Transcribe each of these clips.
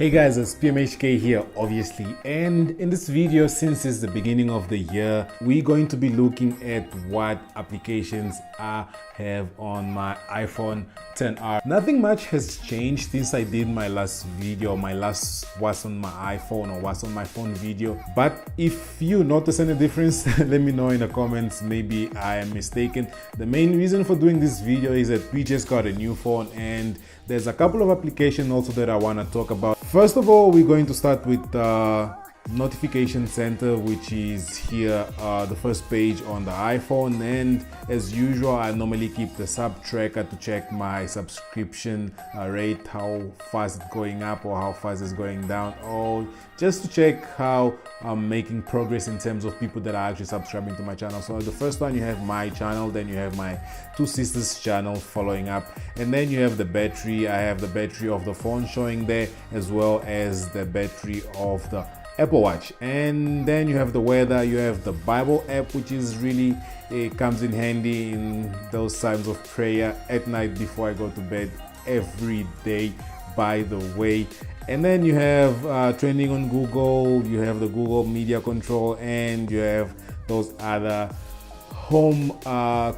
Hey guys, it's PMHK here obviously, and in this video, since it's the beginning of the year, we're going to be looking at what applications I have on my iPhone XR. Nothing much has changed since I did my last video, my last what's on my iPhone or what's on my phone video, but if you notice any difference, let me know in the comments. Maybe I am mistaken. The main reason for doing this video is that we just got a new phone and there's a couple of applications also that I want to talk about. First of all, we're going to start with notification center, which is here, the first page on the iPhone. And as usual, I normally keep the sub tracker to check my subscription rate, how fast it's going up or how fast it's going down, or just to check how I'm making progress in terms of people that are actually subscribing to my channel. So the first one, you have my channel, then you have my two sisters channel following up, and then you have the battery. I have the battery of the phone showing there, as well as the battery of the Apple Watch. And then you have the weather, you have the Bible app, which is really, it comes in handy in those times of prayer at night before I go to bed every day, by the way. And then you have trending on Google, you have the Google Media Control, and you have those other home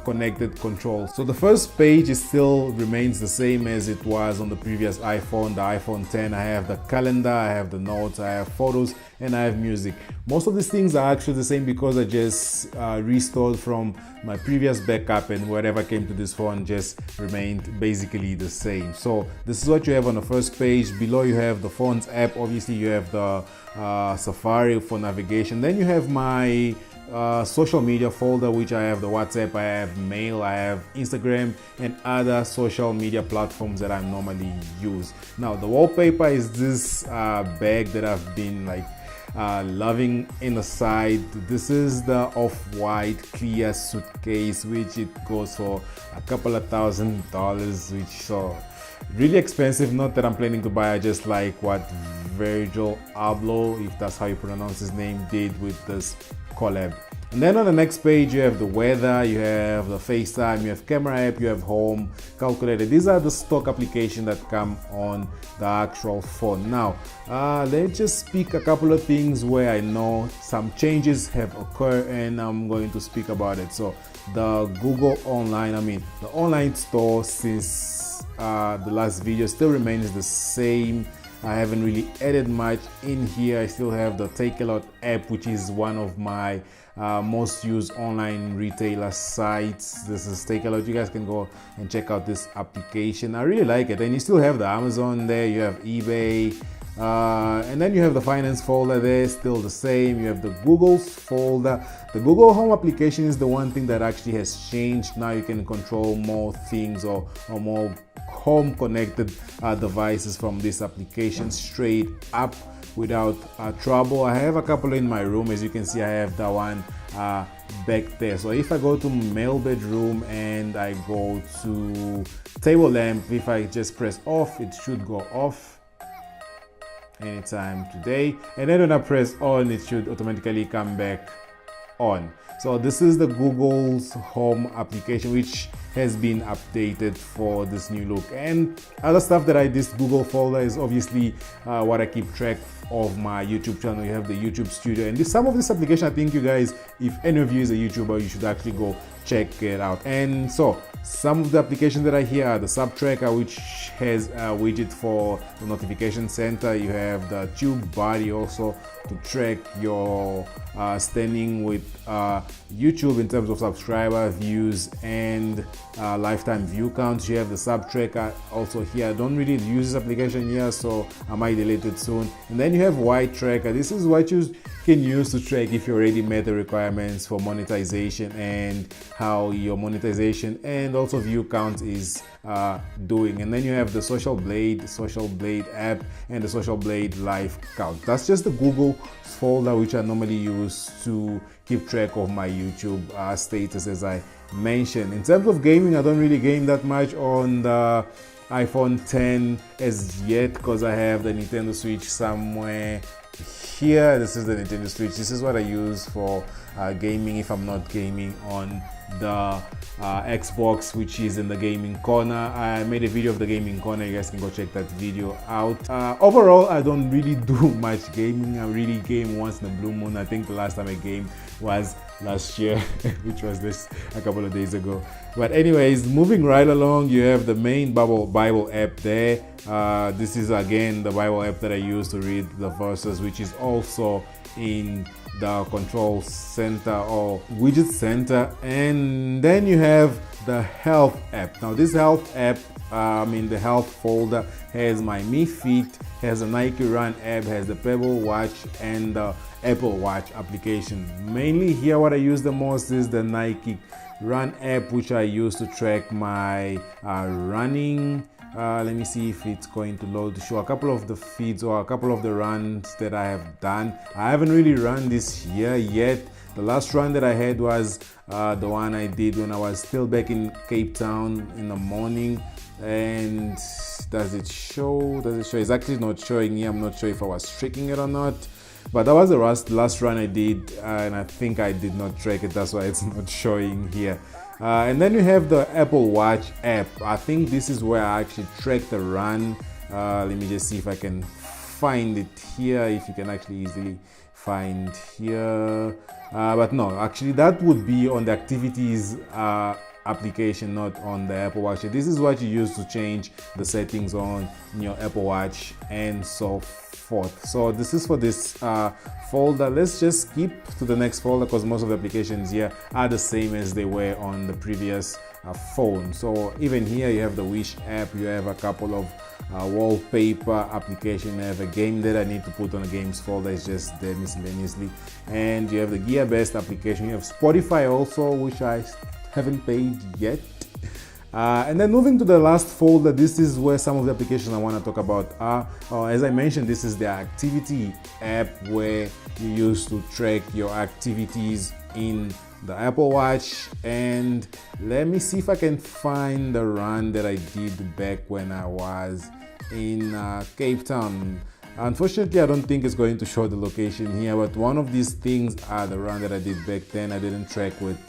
connected controls. So the first page is still remains the same as it was on the previous iPhone, the iPhone 10. I have the calendar, I have the notes, I have photos, and I have music. Most of these things are actually the same because I just restored from my previous backup, and whatever came to this phone just remained basically the same. So this is what you have on the first page. Below you have the phone's app. Obviously you have the Safari for navigation. Then you have my social media folder, which I have the WhatsApp, I have mail, I have Instagram, and other social media platforms that I normally use. Now the wallpaper is this bag that I've been loving in the side. This is the off-white clear suitcase, which it goes for a couple of $1,000s, which so really expensive. Not that I'm planning to buy, I just like what Virgil Abloh, if that's how you pronounce his name, did with this collab. And then on the next page you have the weather, you have the FaceTime, you have camera app, you have home, calculator. These are the stock applications that come on the actual phone. Now let's just speak a couple of things where I know some changes have occurred, and I'm going to speak about it. So the Google online, the online store, since the last video, still remains the same. I haven't really added much in here. I still have the Take a Lot app, which is one of my most used online retailer sites. This is Take a Lot. You guys can go and check out this application. I really like it. And you still have the Amazon there, you have eBay, and then you have the finance folder there, still the same. You have the Google's folder. The Google Home application is the one thing that actually has changed. Now you can control more things or more home connected devices from this application straight up without trouble. I have a couple in my room. As you can see, I have that one back there. So if I go to mail bedroom and I go to table lamp, if I just press off, it should go off anytime today, and then when I press on, it should automatically come back on. So this is the Google's Home application, which has been updated for this new look. And other stuff that I this Google folder is obviously what I keep track of my YouTube channel. You have the YouTube Studio, and some of this application, I think you guys, if any of you is a YouTuber, you should actually go check it out. And so some of the applications that are here are the Sub Tracker, which has a widget for the notification center. You have the Tube Body also to track your standing with YouTube in terms of subscriber views and lifetime view counts. You have the Sub Tracker also here. I don't really use this application here, so I might delete it soon. And then you have White Tracker. This is what you can use to track if you already met the requirements for monetization and how your monetization and also view count is doing. And then you have the Social Blade app, and the Social Blade live count. That's just the Google folder, which I normally use to keep track of my YouTube status, as I mentioned. In terms of gaming, I don't really game that much on the iPhone 10 as yet because I have the Nintendo Switch somewhere here. This is the Nintendo Switch. This is what I use for gaming if I'm not gaming on the Xbox, which is in the gaming corner. I made a video of the gaming corner. You guys can go check that video out. Overall, I don't really do much gaming. I really game once in a blue moon. I think the last time I gamed was last year, which was this a couple of days ago. But anyways, moving right along, you have the main Bible app there. This is again the Bible app that I use to read the verses, which is also in the control center or widget center. And then you have the health app. Now this health app, in the health folder, has my Mi Fit, has a Nike Run app, has the Pebble Watch and the Apple Watch application. Mainly here what I use the most is the Nike Run app, which I use to track my running. Let me see if it's going to load to show a couple of the feeds or a couple of the runs that I have done. I haven't really run this year yet. The last run that I had was the one I did when I was still back in Cape Town in the morning. And does it show? It's actually not showing here. I'm not sure if I was tracking it or not. But that was the last run I did, and I think I did not track it. That's why it's not showing here. And then you have the Apple Watch app. I think this is where I actually track the run. Let me just see if I can find it here, if you can actually easily find here. But no, actually that would be on the activities application, not on the Apple Watch. This is what you use to change the settings on your Apple Watch and so forth. So this is for this folder. Let's just skip to the next folder because most of the applications here are the same as they were on the previous phone. So even here you have the Wish app, you have a couple of wallpaper application, you have a game that I need to put on a games folder, it's just there miscellaneously, and you have the Gearbest application, you have Spotify also, which I haven't paid yet. And then moving to the last folder, this is where some of the applications I want to talk about are. As I mentioned, this is the activity app where you use to track your activities in the Apple Watch. And let me see if I can find the run that I did back when I was in Cape Town. Unfortunately, I don't think it's going to show the location here, but one of these things are the run that I did back then. I didn't track with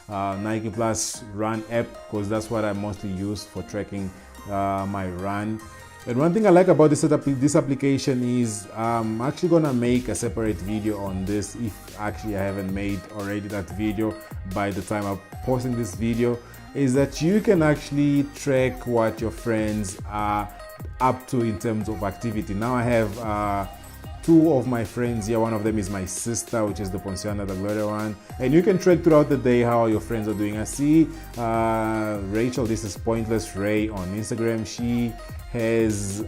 Nike Plus Run app because that's what I mostly use for tracking my run. And one thing I like about this application is I'm actually gonna make a separate video on this if actually I haven't made already that video by the time I'm posting this video, is that you can actually track what your friends are up to in terms of activity. Now I have two of my friends here. One of them is my sister, which is the Ponciana, the Gloria one. And you can track throughout the day how your friends are doing. I see Rachel, this is Pointless Ray on Instagram. She has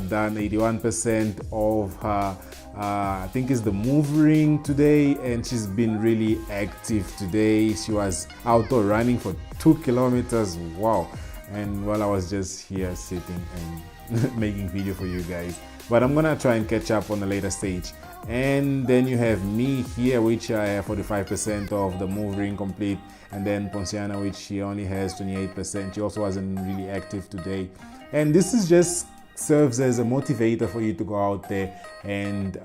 done 81% of her, I think it's the move ring today. And she's been really active today. She was outdoor running for 2 kilometers. Wow. And while I was just here sitting and making video for you guys. But I'm gonna try and catch up on a later stage. And then you have me here, which I have 45% of the move ring complete, and then Ponciana, which she only has 28%. She also wasn't really active today. And this is just serves as a motivator for you to go out there and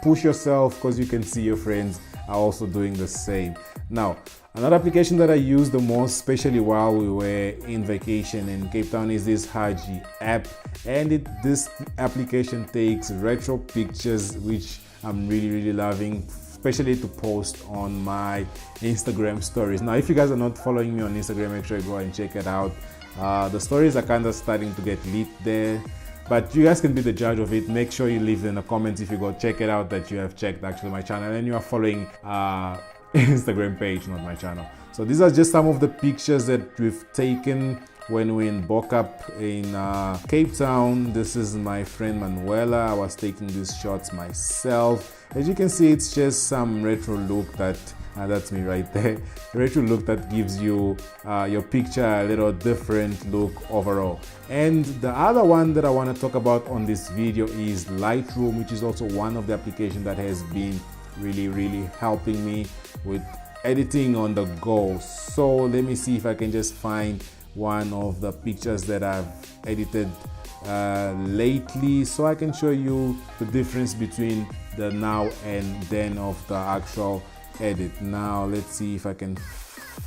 push yourself, because you can see your friends are also doing the same. Now, another application that I use the most, especially while we were in vacation in Cape Town, is this Haji app. And this application takes retro pictures, which I'm really loving, especially to post on my Instagram stories. Now, if you guys are not following me on Instagram, make sure you go and check it out. The stories are kind of starting to get lit there, but you guys can be the judge of it. Make sure you leave in the comments if you go check it out that you have checked actually my channel and you are following Instagram page, not my channel. So these are just some of the pictures that we've taken when we're in Bokap in Cape Town. This is my friend Manuela. I was taking these shots myself. As you can see, it's just some retro look that that's me right there. Retro look that gives you your picture a little different look overall. And the other one that I want to talk about on this video is Lightroom, which is also one of the applications that has been really helping me with editing on the go. So let me see if I can just find one of the pictures that I've edited lately, so I can show you the difference between the now and then of the actual edit. Now let's see if I can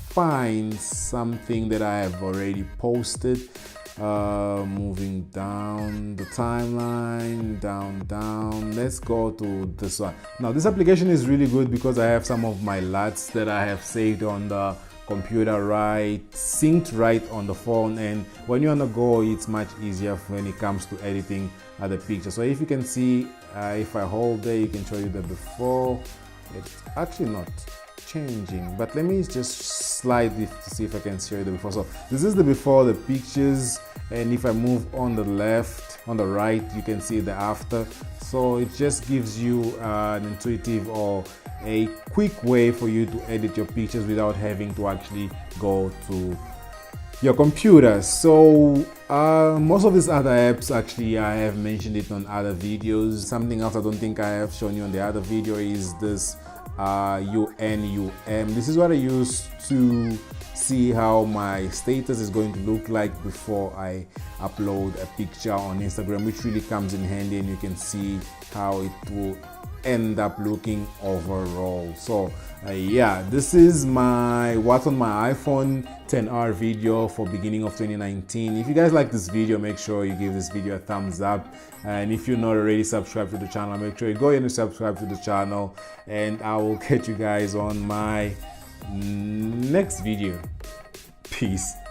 find something that I have already posted. Moving down the timeline, down, let's go to this one. Now this application is really good because I have some of my LUTs that I have saved on the computer synced right on the phone, and when you're on the go it's much easier when it comes to editing the picture. So if you can see, if I hold there, you can show you the before. It's actually not changing, but let me just slide it to see if I can show you the before. So this is the before, the pictures, and if I move on the left, on the right, you can see the after. So it just gives you an intuitive or a quick way for you to edit your pictures without having to actually go to your computer. So most of these other apps, actually I have mentioned it on other videos. Something else I don't think I have shown you on the other video is this UNUM. This is what I use to see how my status is going to look like before I upload a picture on Instagram, which really comes in handy, and you can see how it will end up looking overall. So yeah, this is my what's on my iPhone 10R video for beginning of 2019. If you guys like this video, make sure you give this video a thumbs up, and if you're not already subscribed to the channel, make sure you go ahead and subscribe to the channel, and I will catch you guys on my next video. Peace.